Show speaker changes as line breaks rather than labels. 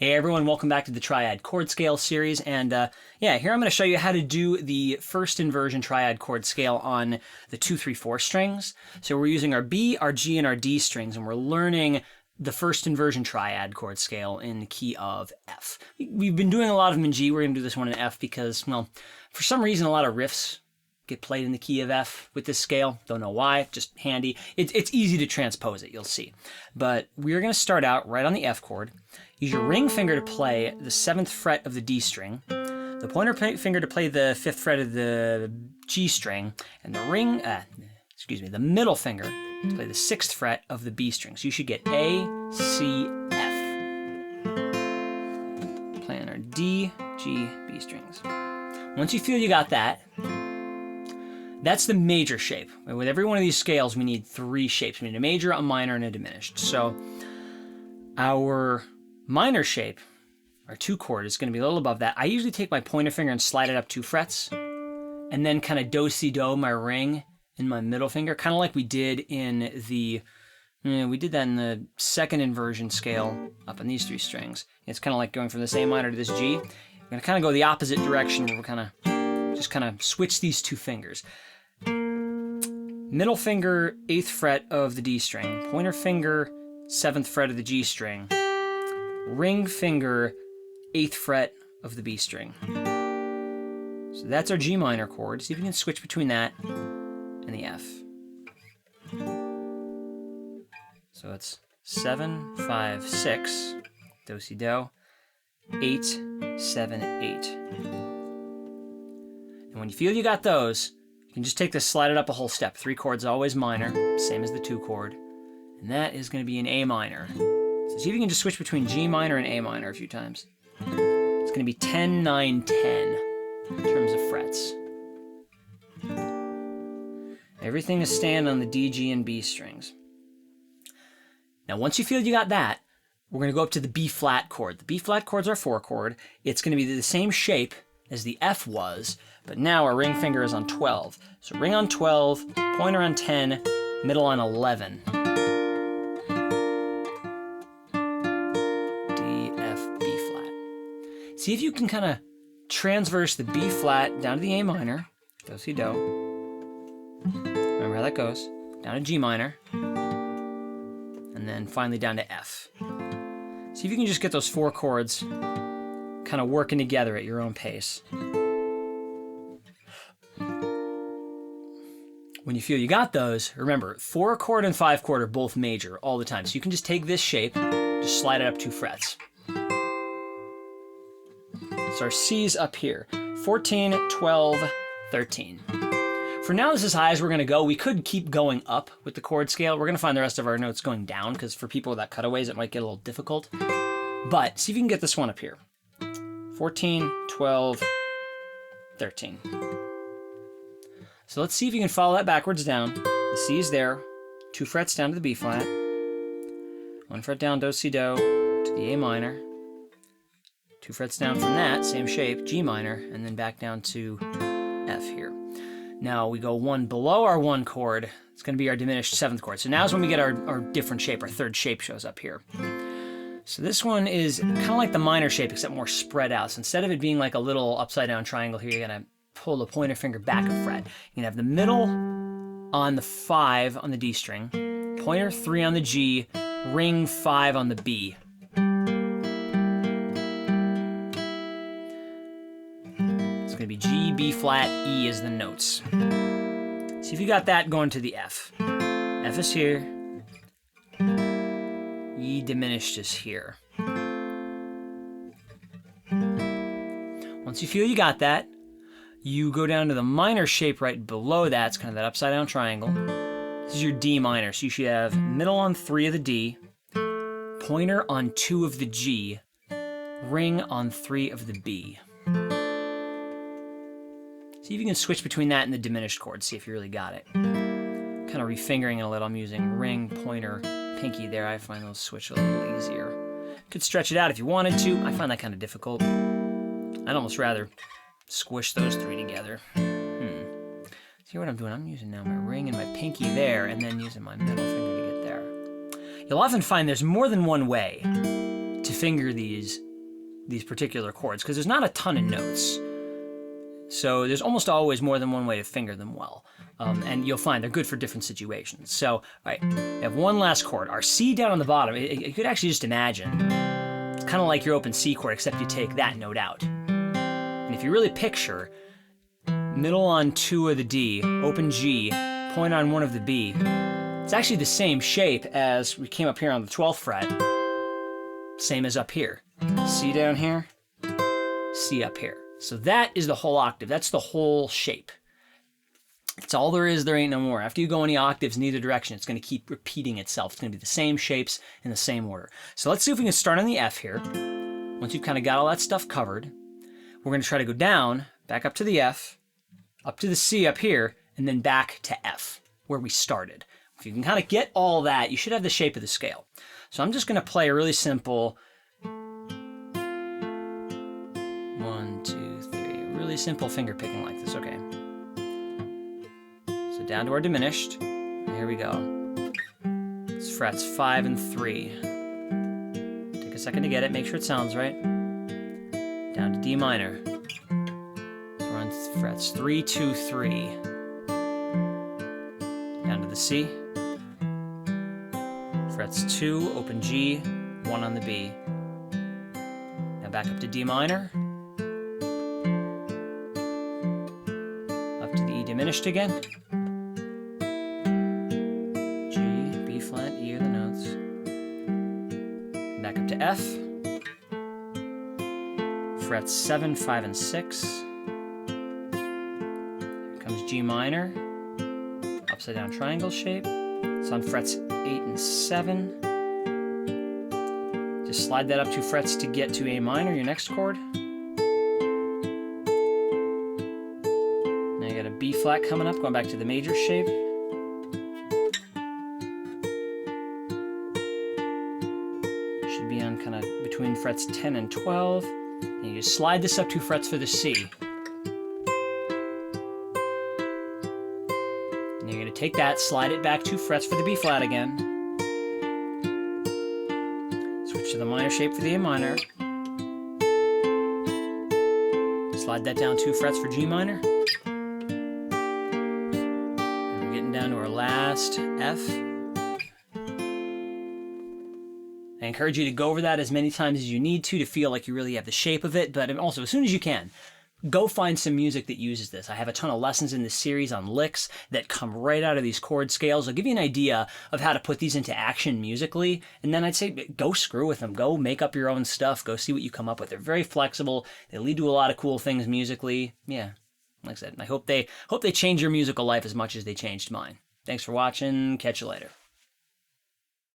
Hey everyone, welcome back to the Triad Chord Scale series, and here I'm going to show you how to do the first inversion triad chord scale on the 2, 3, 4 strings. So we're using our B, our G, and our D strings, and we're learning the first inversion triad chord scale in the key of F. We've been doing a lot of them in G. We're going to do this one in F because, well, for some reason a lot of riffs get played in the key of F with this scale. Don't know why, just handy. It's easy to transpose it, you'll see. But we're going to start out right on the F chord. Use your ring finger to play the 7th fret of the D string, the pointer finger to play the 5th fret of the G string, and the middle finger to play the 6th fret of the B string. So you should get A, C, F. Playing our D, G, B strings. Once you feel you got that, that's the major shape. With every one of these scales, we need 3 shapes. We need a major, a minor, and a diminished. So our minor shape, our 2 chord, is going to be a little above that. I usually take my pointer finger and slide it up 2 frets, and then kind of do-si-do my ring in my middle finger, kind of like we did in the, we did that in the second inversion scale up on these 3 strings. It's kind of like going from this A minor to this G. We're going to kind of go the opposite direction, where we're just kind of switch these 2 fingers. Middle finger, 8th fret of the D string. Pointer finger, 7th fret of the G string. Ring finger, 8th fret of the B string. So that's our G minor chord. See if you can switch between that and the F. So it's 7, 5, 6, do-si-do, 8, 7, 8. And when you feel you got those, you can just take this, slide it up a whole step. 3 chords, always minor, same as the 2 chord. And that is going to be an A minor. So see if you can just switch between G minor and A minor a few times. It's going to be 10, 9, 10 in terms of frets. Everything is staying on the D, G, and B strings. Now once you feel you got that, we're going to go up to the B flat chord. The B flat chord's our 4 chord. It's going to be the same shape as the F was, but now our ring finger is on 12. So ring on 12, pointer on 10, middle on 11. D, F, B flat. See if you can kind of transverse the B flat down to the A minor, do-si-do. Remember how that goes. Down to G minor, and then finally down to F. See if you can just get those 4 chords kind of working together at your own pace. When you feel you got those, remember, 4 chord and 5 chord are both major all the time. So you can just take this shape, just slide it up 2 frets. So our C's up here, 14, 12, 13. For now, this is as high as we're going to go. We could keep going up with the chord scale. We're going to find the rest of our notes going down, because for people without cutaways, it might get a little difficult. But see if you can get this one up here. 14, 12, 13. So let's see if you can follow that backwards down. The C is there, 2 frets down to the B flat, 1 fret down, do-si-do, to the A minor, 2 frets down from that, same shape, G minor, and then back down to F here. Now we go 1 below our 1 chord. It's going to be our diminished 7th chord. So now is when we get our different shape. Our 3rd shape shows up here. So this one is kind of like the minor shape, except more spread out. So instead of it being like a little upside down triangle here, you're going to pull the pointer finger back a fret. You can have the middle on the 5 on the D string, pointer 3 on the G, ring 5 on the B. It's going to be G, B flat, E as the notes. See if you got that going to the F. F is here. E diminished is here. Once you feel you got that, you go down to the minor shape right below that. It's kind of that upside down triangle. This is your D minor. So you should have middle on 3 of the D, pointer on 2 of the G, ring on 3 of the B. See if you can switch between that and the diminished chord. See if you really got it. Kind of refingering it a little. I'm using ring, pointer, pinky there. I find those switch a little easier. You could stretch it out if you wanted to. I find that kind of difficult. I'd almost rather squish those 3 together. See what I'm doing? I'm using now my ring and my pinky there, and then using my middle finger to get there. You'll often find there's more than one way to finger these these particular chords, because there's not a ton of notes. So there's almost always more than one way to finger them well. And you'll find they're good for different situations. So, all right, we have one last chord. Our C down on the bottom, you could actually just imagine. It's kind of like your open C chord, except you take that note out. And if you really picture, middle on 2 of the D, open G, point on 1 of the B, it's actually the same shape as we came up here on the 12th fret. Same as up here. C down here, C up here. So that is the whole octave. That's the whole shape. That's all there is. There ain't no more. After you go any octaves in either direction, it's going to keep repeating itself. It's going to be the same shapes in the same order. So let's see if we can start on the F here. Once you've kind of got all that stuff covered, we're going to try to go down, back up to the F, up to the C up here, and then back to F, where we started. If you can kind of get all that, you should have the shape of the scale. So I'm just going to play a really simple 1, 2, 3, really simple finger picking like this, okay. So down to our diminished, here we go. It's frets 5 and 3. Take a second to get it, make sure it sounds right. Down to D minor. So we're on frets 3, 2, 3. Down to the C. Frets 2, open G, 1 on the B. Now back up to D minor. Up to the E diminished again. G, B flat, E are the notes. Back up to F. Frets 7, 5, and 6. Here comes G minor. Upside down triangle shape. It's on frets 8 and 7. Just slide that up 2 frets to get to A minor, your next chord. Now you got a B flat coming up, going back to the major shape. Should be on kind of between frets 10 and 12. And you just slide this up 2 frets for the C. And you're going to take that, slide it back 2 frets for the B flat again. Switch to the minor shape for the A minor. Slide that down 2 frets for G minor. And we're getting down to our last F. I encourage you to go over that as many times as you need to feel like you really have the shape of it, but also as soon as you can, go find some music that uses this. I have a ton of lessons in this series on licks that come right out of these chord scales. I'll give you an idea of how to put these into action musically, and then I'd say go screw with them. Go make up your own stuff. Go see what you come up with. They're very flexible. They lead to a lot of cool things musically. Yeah, like I said, I hope they change your musical life as much as they changed mine. Thanks for watching. Catch you later.